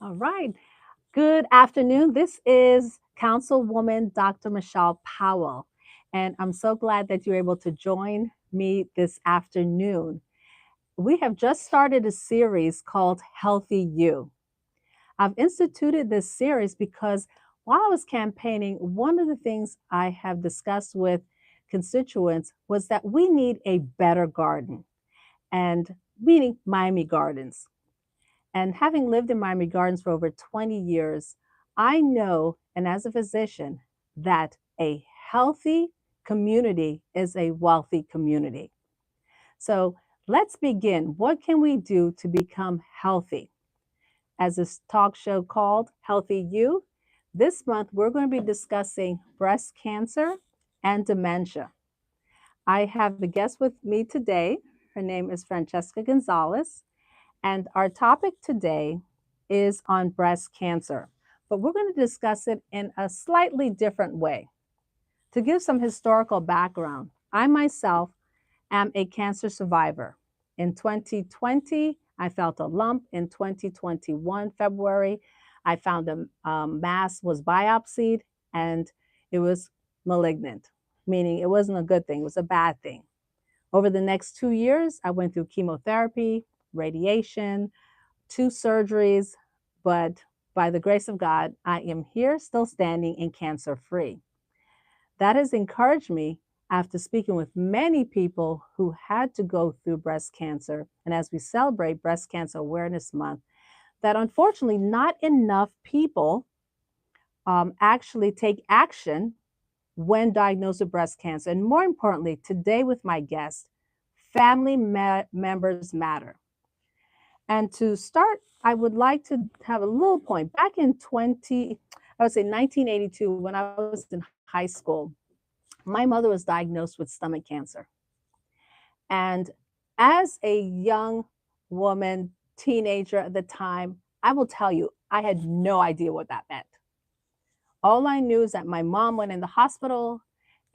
All right. Good afternoon. This is Councilwoman Dr. Michelle Powell, and I'm so glad that you're able to join me this afternoon. We have just started a series called Healthy You. I've instituted this series because while I was campaigning, one of the things I have discussed with constituents was that we need a better garden, and meaning Miami Gardens. And having lived in Miami Gardens for over 20 years, I know, and as a physician, that a healthy community is a wealthy community. So let's begin. What can we do to become healthy? As this talk show called Healthy You, this month we're going to be discussing breast cancer and dementia. I have a guest with me today. Her name is Francesca Gonzalez. And our topic today is on breast cancer, but we're going to discuss it in a slightly different way. To give some historical background, I myself am a cancer survivor. In 2020, I felt a lump. In 2021, February, I found a mass was biopsied and it was malignant, meaning it wasn't a good thing, it was a bad thing. Over the next 2 years, I went through chemotherapy, radiation, two surgeries, but by the grace of God, I am here still standing and cancer free. That has encouraged me after speaking with many people who had to go through breast cancer. And as we celebrate Breast Cancer Awareness Month, that unfortunately not enough people actually take action when diagnosed with breast cancer. And more importantly, today with my guest, family members matter. And to start, I would like to have a little point. Back in I would say 1982, when I was in high school, my mother was diagnosed with stomach cancer. And as a young woman, teenager at the time, I will tell you, I had no idea what that meant. All I knew is that my mom went in the hospital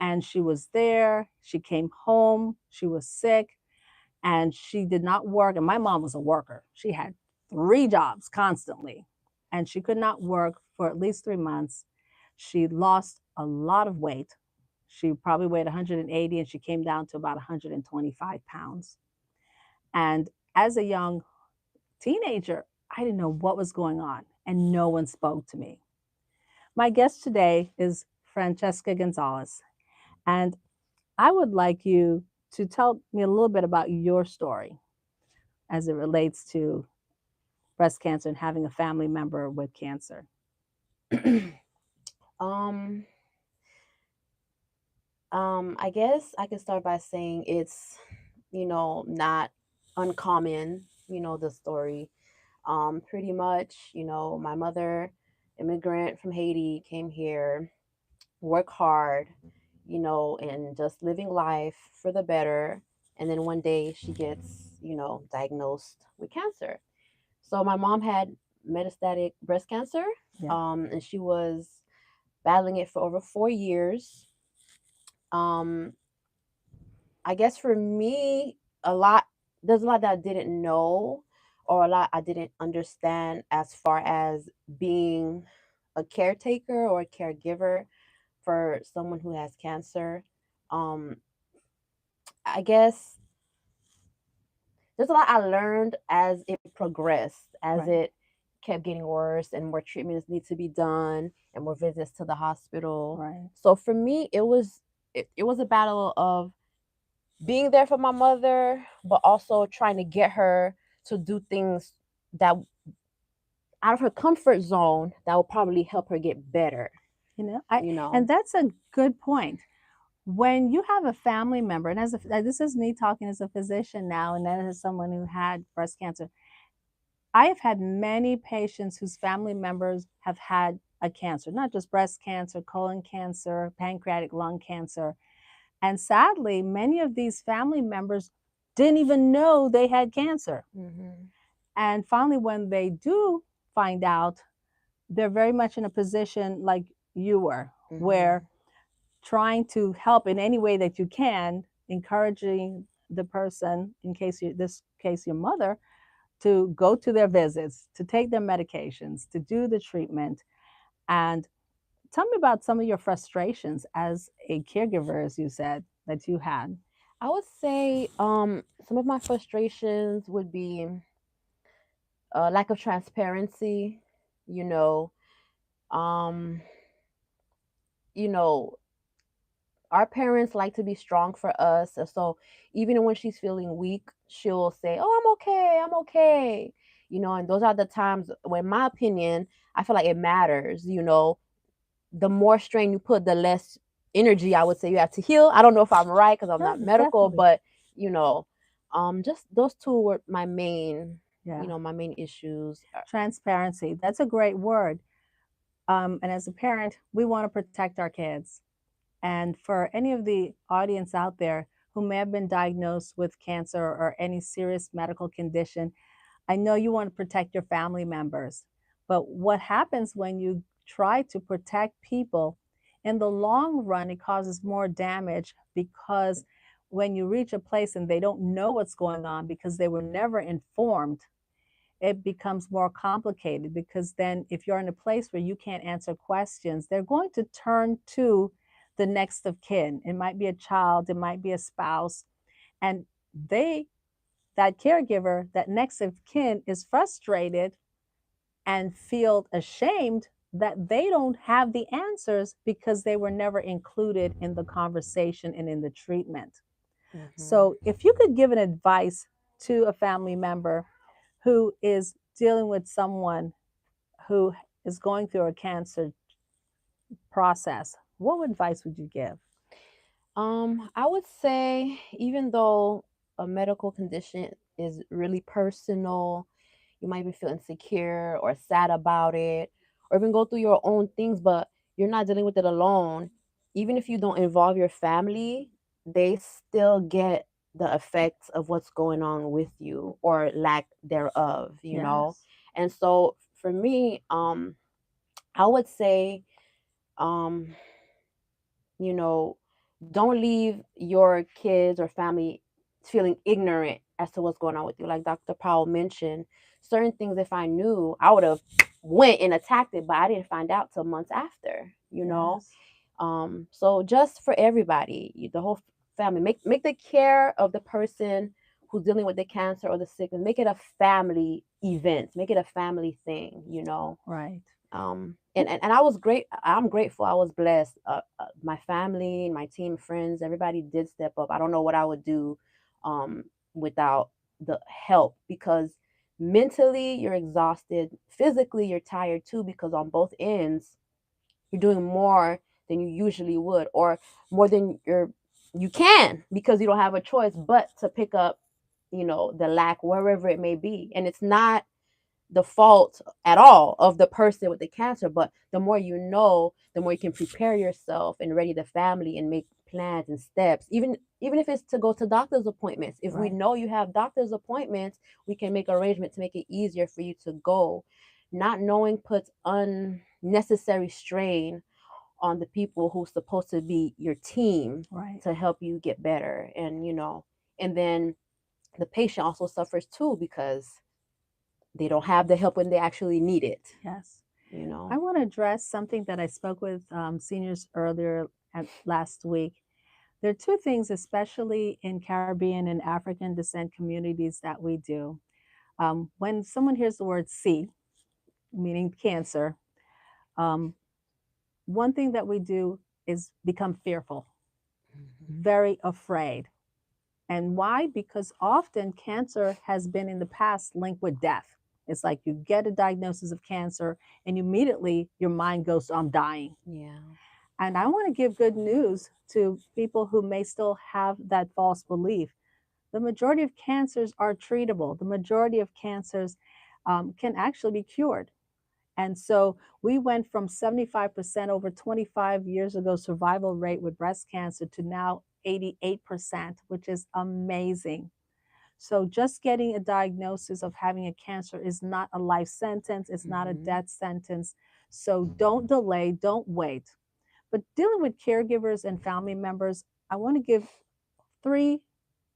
and she was there. She came home, she was sick, and she did not work. And my mom was a worker. She had 3 jobs constantly, and she could not work for at least 3 months. She lost a lot of weight. She probably weighed 180 and she came down to about 125 pounds. And as a young teenager, I didn't know what was going on, and no one spoke to me. My guest today is Francesca Gonzalez, and I would like you to tell me a little bit about your story as it relates to breast cancer and having a family member with cancer. um, I guess I can start by saying it's, not uncommon, the story. Pretty much, my mother, immigrant from Haiti, came here, work hard, and just living life for the better. And then one day she gets, diagnosed with cancer. So my mom had metastatic breast cancer, Yeah. and she was battling it for over 4 years. Um, I guess for me, there's a lot that I didn't know or a lot I didn't understand as far as being a caretaker or a caregiver for someone who has cancer. Um, I guess there's a lot I learned as it progressed, as Right. it kept getting worse and more treatments need to be done and more visits to the hospital. Right. So for me, it was a battle of being there for my mother, but also trying to get her to do things that out of her comfort zone that will probably help her get better. You know, I You and know. that's a good point. When you have a family member, and this is me talking as a physician now, and then as someone who had breast cancer, I have had many patients whose family members have had a cancer, not just breast cancer, colon cancer, pancreatic lung cancer. And sadly, many of these family members didn't even know they had cancer. Hmm. And finally, when they do find out, they're very much in a position like you were, where Hmm. trying to help in any way that you can, encouraging the person, in case you, this case, your mother, to go to their visits, to take their medications, to do the treatment. And tell me about some of your frustrations as a caregiver, as you said, that you had. I would say some of my frustrations would be lack of transparency, you know, um, you know, our parents like to be strong for us. And so even when she's feeling weak, she'll say, "Oh, I'm okay. I'm okay." And those are the times when, in my opinion, I feel like it matters. The more strain you put, the less energy I would say you have to heal. I don't know if I'm right because I'm Yeah, not medical, definitely. but you know, just those two were my main, Yeah. my main issues. Transparency. That's a great word. And as a parent, we want to protect our kids. And for any of the audience out there who may have been diagnosed with cancer or any serious medical condition, I know you want to protect your family members. But what happens when you try to protect people, in the long run, it causes more damage because when you reach a place and they don't know what's going on because they were never informed, it becomes more complicated because then if you're in a place where you can't answer questions, they're going to turn to the next of kin. It might be a child, it might be a spouse, and they, that caregiver, that next of kin is frustrated and feel ashamed that they don't have the answers because they were never included in the conversation and in the treatment. Hmm. So if you could give an advice to a family member who is dealing with someone who is going through a cancer process, what advice would you give? I would say even though a medical condition is really personal, you might be feeling insecure or sad about it, or even go through your own things, but you're not dealing with it alone. Even if you don't involve your family, they still get the effects of what's going on with you or lack thereof. Yes. And so for me, I would say, um, you know, don't leave your kids or family feeling ignorant as to what's going on with you. Like Dr. Powell mentioned, certain things if I knew, I would have went and attacked it, but I didn't find out till months after. Yes. So just for everybody, the whole family, make the care of the person who's dealing with the cancer or the sickness, make it a family event, make it a family thing. Right. And I'm grateful. I was blessed. My family, my team, friends, everybody did step up. I don't know what I would do um without the help, because mentally you're exhausted, physically you're tired too, because on both ends you're doing more than you usually would, or more than you can, because you don't have a choice but to pick up the lack wherever it may be. And it's not the fault at all of the person with the cancer, but the more you know, the more you can prepare yourself and ready the family and make plans and steps, even if it's to go to doctor's appointments. If we Right. know you have doctor's appointments, we can make arrangements to make it easier for you to go. Not knowing puts unnecessary strain on the people who's supposed to be your team Right. to help you get better. And then the patient also suffers too, because they don't have the help when they actually need it Yes. you I know want to address something that I spoke with seniors earlier last week. There are two things, especially in Caribbean and African descent communities, that we do. When someone hears the word C, meaning cancer, um, one thing that we do is become fearful, Mhm. very afraid. And why? Because often cancer has been in the past linked with death. It's like you get a diagnosis of cancer and immediately your mind goes, I'm dying. Yeah. And I want to give good news to people who may still have that false belief. The majority of cancers are treatable. The majority of cancers can actually be cured. And so we went from 75% over 25 years ago survival rate with breast cancer to now 88%, which is amazing. So just getting a diagnosis of having a cancer is not a life sentence, it's not a Mhm. death sentence. So don't delay, don't wait. But dealing with caregivers and family members, I want to give three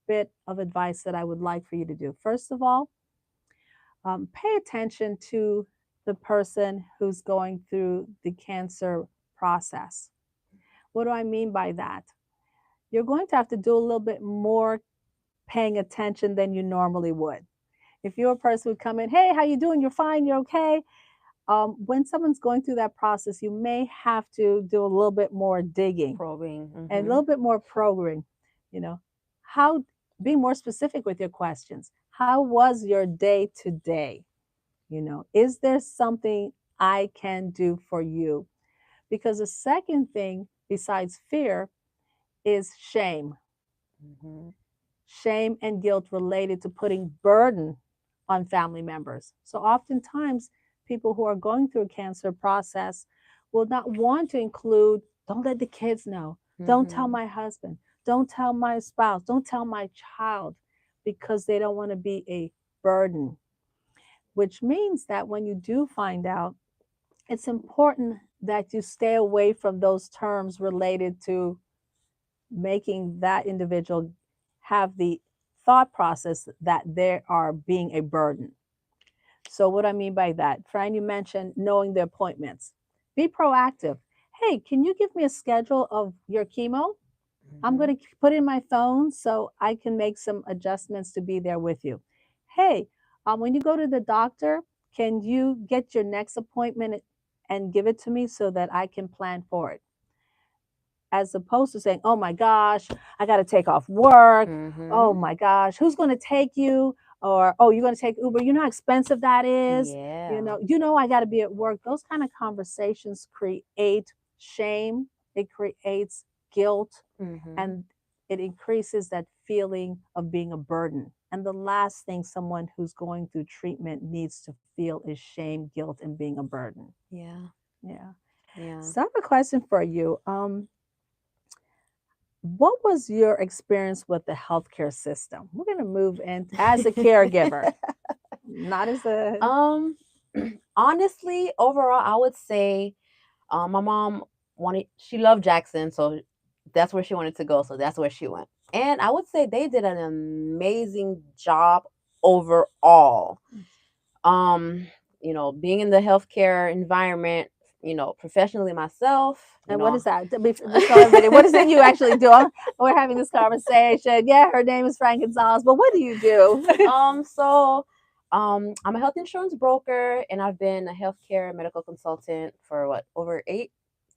bit of advice that I would like for you to do. First of all, Pay attention to the person who's going through the cancer process. What do I mean by that? You're going to have to do a little bit more paying attention than you normally would. If you're a person who come in, hey, how you doing? You're fine. You're okay. When someone's going through that process, you may have to do a little bit more digging Probing. and a little bit more probing. You know, how be more specific with your questions. How was your day today? You know, is there something I can do for you? Because the second thing besides fear is shame. Mm-hmm. Shame and guilt related to putting burden on family members. So oftentimes, people who are going through a cancer process will not want to include, don't let the kids know, don't tell Mm-hmm. my husband, don't tell my spouse, don't tell my child, because they don't want to be a burden. Which means that when you do find out, it's important that you stay away from those terms related to making that individual have the thought process that they are being a burden. So, what I mean by that, Fran, you mentioned knowing the appointments. Be proactive. Hey, can you give me a schedule of your chemo? I'm Mm-hmm. going to put in my phone so I can make some adjustments to be there with you. Hey, when you go to the doctor, can you get your next appointment and give it to me so that I can plan for it? As opposed to saying, oh my gosh, I got to take off work. Oh Mm-hmm. my gosh, who's going to take you? Or, oh, you're going to take Uber. You know how expensive that is? Yeah. I got to be at work. Those kind of conversations create shame. It creates guilt, Mm-hmm. and it increases that feeling of being a burden. And the last thing someone who's going through treatment needs to feel is shame, guilt, and being a burden. Yeah. Yeah. Yeah. So I have a question for you. What was your experience with the healthcare system? We're going to move in as a caregiver, not as a. um, honestly, overall, I would say, my mom she loved Jackson, so that's where she wanted to go. So that's where she went. And I would say they did an amazing job overall. Um, being in the healthcare environment, professionally myself, And what is that? Just tell everybody, what is it you actually do? We're having this conversation. Yeah, her name is Frank Gonzalez, but what do you do? so I'm a health insurance broker, and I've been a healthcare medical consultant for what, over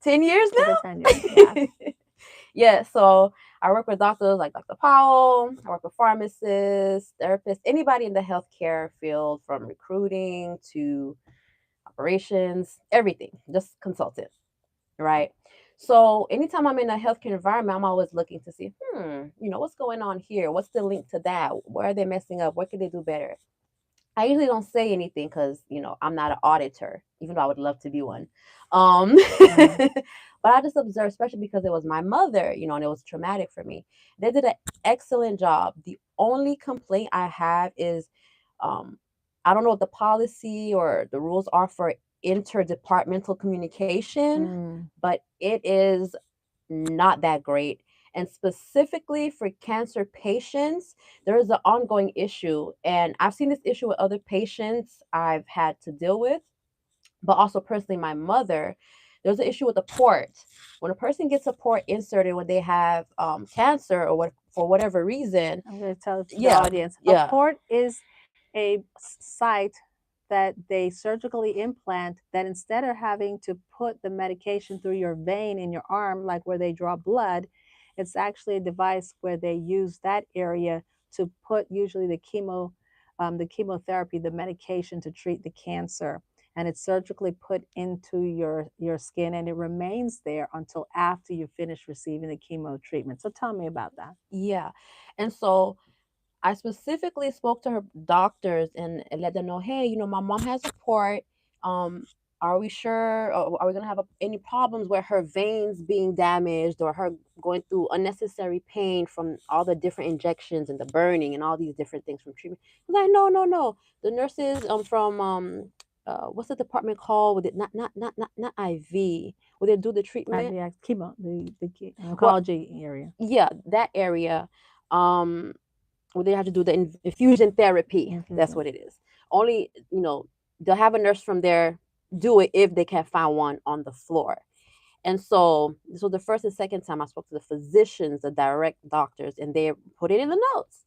10 years Over 10 years, yes. now. Yeah, so I work with doctors like Dr. Powell. I work with pharmacists, therapists, anybody in the healthcare field, from recruiting to operations, everything, just consultant, right? So anytime I'm in a healthcare environment, I'm always looking to see, what's going on here? What's the link to that? Where are they messing up? What can they do better? I usually don't say anything because, I'm not an auditor, even though I would love to be one. Uh-huh. But I just observed, especially because it was my mother, and it was traumatic for me. They did an excellent job. The only complaint I have is, um, I don't know what the policy or the rules are for interdepartmental communication, Mm. but it is not that great. And specifically for cancer patients, there is an ongoing issue. And I've seen this issue with other patients I've had to deal with, but also personally, my mother. There's an issue with the port. When a person gets a port inserted when they have cancer, or what, for whatever reason, I'm going to tell the yeah, audience a yeah, port is a site that they surgically implant that instead of having to put the medication through your vein in your arm, like where they draw blood, it's actually a device where they use that area to put usually the chemotherapy, the medication to treat the cancer. And it's surgically put into your skin and it remains there until after you finish receiving the chemo treatment. So tell me about that. yeah. And so I specifically spoke to her doctors and let them know, hey, my mom has a port. Um, are we sure? Or are we gonna have any problems where her veins being damaged, or her going through unnecessary pain from all the different injections and the burning and all these different things from treatment? She's like, no, no, no. The nurses from what's the department called? With it, not IV. Where they do the treatment? IVX chemo, the Well, oncology area. yeah, that area. Where they have to do the infusion therapy. That's Infusion. what it is. only, they'll have a nurse from there do it if they can't find one on the floor. And so this was the first and second time I spoke to the physicians, the direct doctors, and they put it in the notes.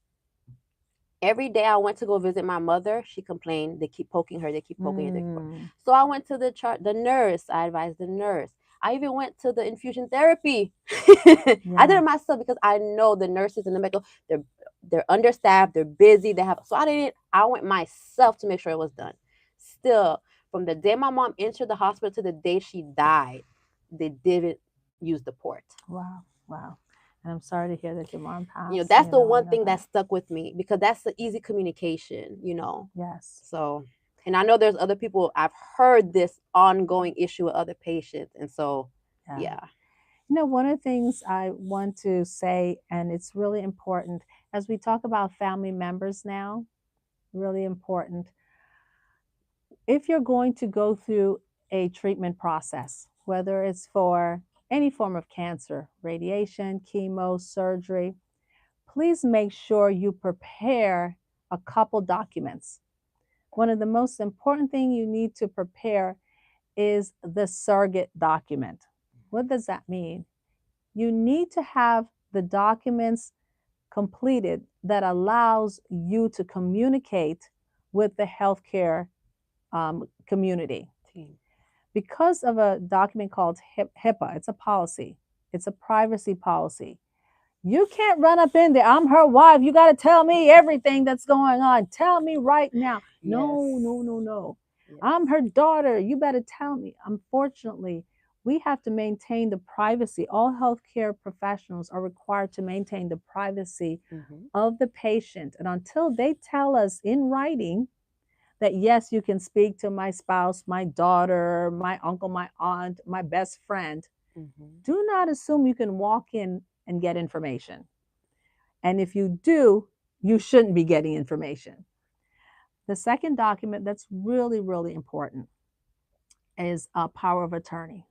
Every day I went to go visit my mother, she complained, they keep poking her, they keep poking her. They keep poking. So I went to the nurse. I advised the nurse. I even went to the infusion therapy. I did it myself because I know the nurses in the medical, they're understaffed, they're busy, so I went myself to make sure it was done. Still, from the day my mom entered the hospital to the day she died, they didn't use the port. Wow. And I'm sorry to hear that your mom passed. That's the one thing that stuck with me, because that's the easy communication, Yes. So, and I know there's other people, I've heard this ongoing issue with other patients. And so, yeah. One of the things I want to say, and it's really important, as we talk about family members now, really important. If you're going to go through a treatment process, whether it's for any form of cancer, radiation, chemo, surgery, please make sure you prepare a couple documents. One of the most important things you need to prepare is the surrogate document. What does that mean? You need to have the documents completed that allows you to communicate with the healthcare community. Because of a document called HIPAA, it's a policy, it's a privacy policy. You can't run up in there, I'm her wife, you got to tell me everything that's going on. Tell me right now. No. Yes. I'm her daughter, you better tell me. Unfortunately, we have to maintain the privacy. All healthcare professionals are required to maintain the privacy of the patient. And until they tell us in writing that, yes, you can speak to my spouse, my daughter, my uncle, my aunt, my best friend, do not assume you can walk in and get information. And if you do, you shouldn't be getting information. The second document that's really, really important is a power of attorney.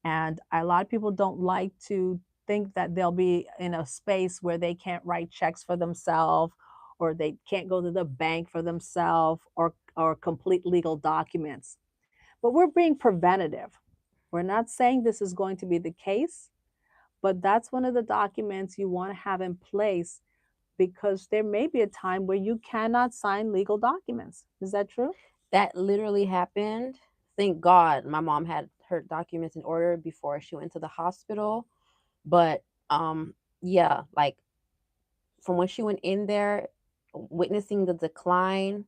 And a lot of people don't like to think that they'll be in a space where they can't write checks for themselves, or they can't go to the bank for themselves, or complete legal documents. But we're being preventative. We're not saying this is going to be the case, but that's one of the documents you want to have in place, because there may be a time where you cannot sign legal documents. Is that true? That literally happened. Thank God my mom had her documents in order before she went to the hospital. But yeah, like from when she went in there, witnessing the decline,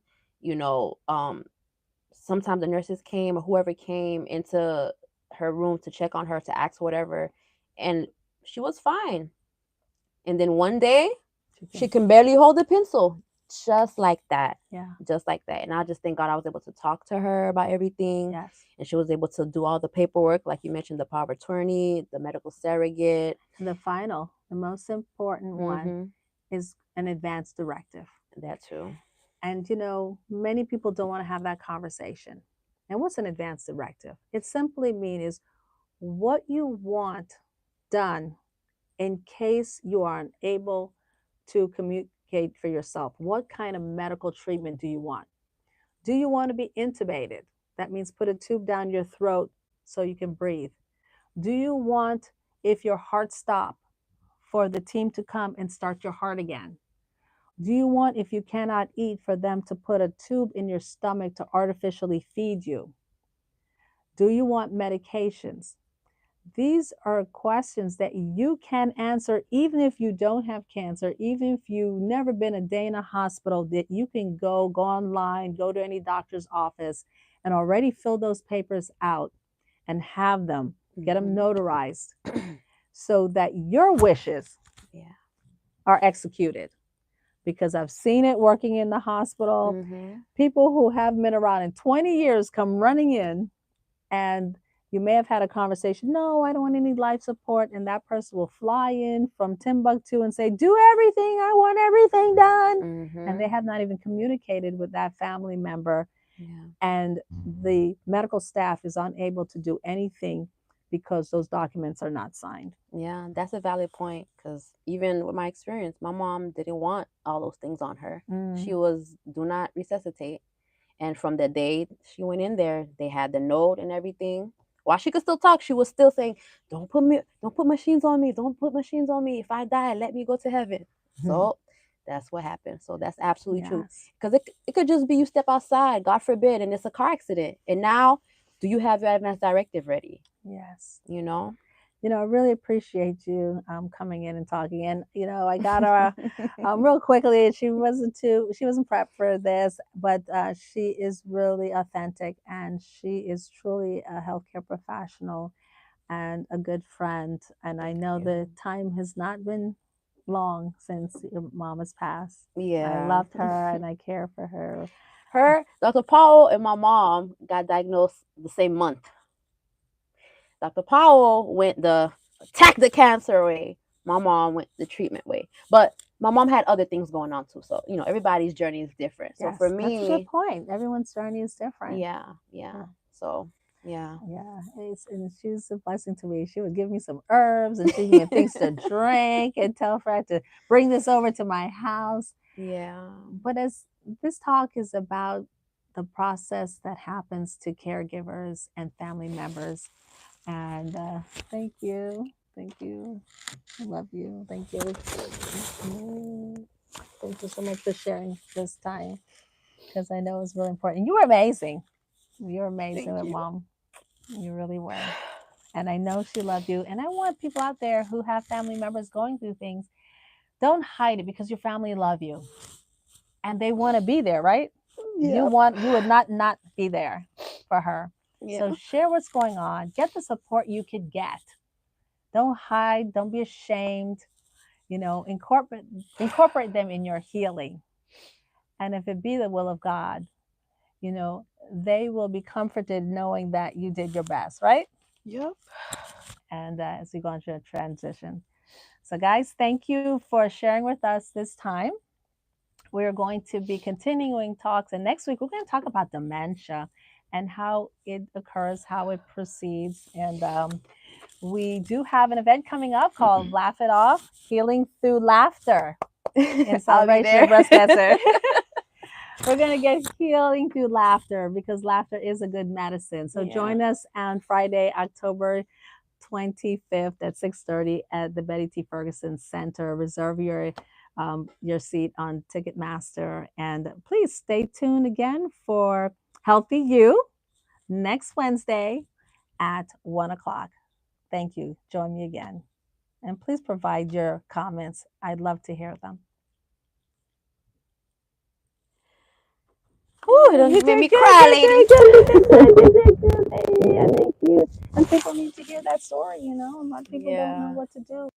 sometimes the nurses came or whoever came into her room to check on her, to ask whatever, and she was fine. And then one day she can barely hold a pencil, just like that. Yeah. Just like that. And I just thank God I was able to talk to her about everything. Yes. And she was able to do all the paperwork, like you mentioned, the power of attorney, the medical surrogate. And the most important one is an advance directive. That too. And many people don't want to have that conversation. And what's an advance directive? It simply means what you want done in case you are unable to communicate for yourself. What kind of medical treatment do you want? Do you want to be intubated? That means put a tube down your throat so you can breathe. Do you want, if your heart stops, for the team to come and start your heart again? Do you want, if you cannot eat, for them to put a tube in your stomach to artificially feed you? Do you want medications? These are questions that you can answer even if you don't have cancer, even if you've never been a day in a hospital, that you can go online, go to any doctor's office and already fill those papers out and have them, get them notarized so that your wishes are executed. Because I've seen it working in the hospital. People who have been around in 20 years come running in, and you may have had a conversation, no, I don't want any life support, and that person will fly in from Timbuktu and say, do everything, I want everything done. And they have not even communicated with that family member. And the medical staff is unable to do anything because those documents are not signed. Yeah, that's a valid point, because even with my experience, my mom didn't want all those things on her. She was, do not resuscitate. And from the day she went in there, they had the note and everything. While she could still talk, she was still saying, don't put machines on me. Don't put machines on me. If I die, let me go to heaven." So that's what happened. So that's absolutely true. Yes. Because it could just be you step outside, God forbid, and it's a car accident. And now, do you have your advance directive ready? Yes. You know? I really appreciate you coming in and talking. And I got her real quickly. She wasn't prepped for this, but she is really authentic, and she is truly a healthcare professional and a good friend. And I know the time has not been long since your mom has passed. I Yeah. loved her and I care for her. Dr. Powell and my mom got diagnosed the same month. Dr. Powell went the attack the cancer way. My mom went the treatment way. But my mom had other things going on too. So, everybody's journey is different. So for Yes, that's a good me, point. Everyone's journey is different. yeah. So, yeah. Yeah, and she's a blessing to me. She would give me some herbs and she'd give me things to drink and tell Fred to bring this over to my house. Yeah. But as this talk is about the process that happens to caregivers and family members, and thank you, I love you, thank you. Thank you so much for sharing this time, because I know it's really important. You were amazing. You're amazing with mom. You really were. And I know she loved you. And I want people out there who have family members going through things, don't hide it, because your family love you and they want to be there, right? You would not be there for her. Yeah. So share what's going on. Get the support you could get. Don't hide. Don't be ashamed. Incorporate them in your healing. And if it be the will of God, they will be comforted knowing that you did your best, right? Yep. And as we go into a transition. So, guys, thank you for sharing with us this time. We're going to be continuing talks, and next week we're going to talk about dementia and how it occurs, how it proceeds. And we do have an event coming up called Laugh It Off, Healing Through Laughter in celebration of breast cancer. We're going to get healing through laughter, because laughter is a good medicine. So join us on Friday, October 25th at 6:30 at the Betty T. Ferguson Center. Reserve your seat on Ticketmaster. And please stay tuned again for Healthy You next Wednesday at 1 o'clock. Thank you. Join me again. And please provide your comments. I'd love to hear them. Ooh, it made me cry, lady. Yeah, thank you. And people need to hear that story, A lot of people don't know what to do.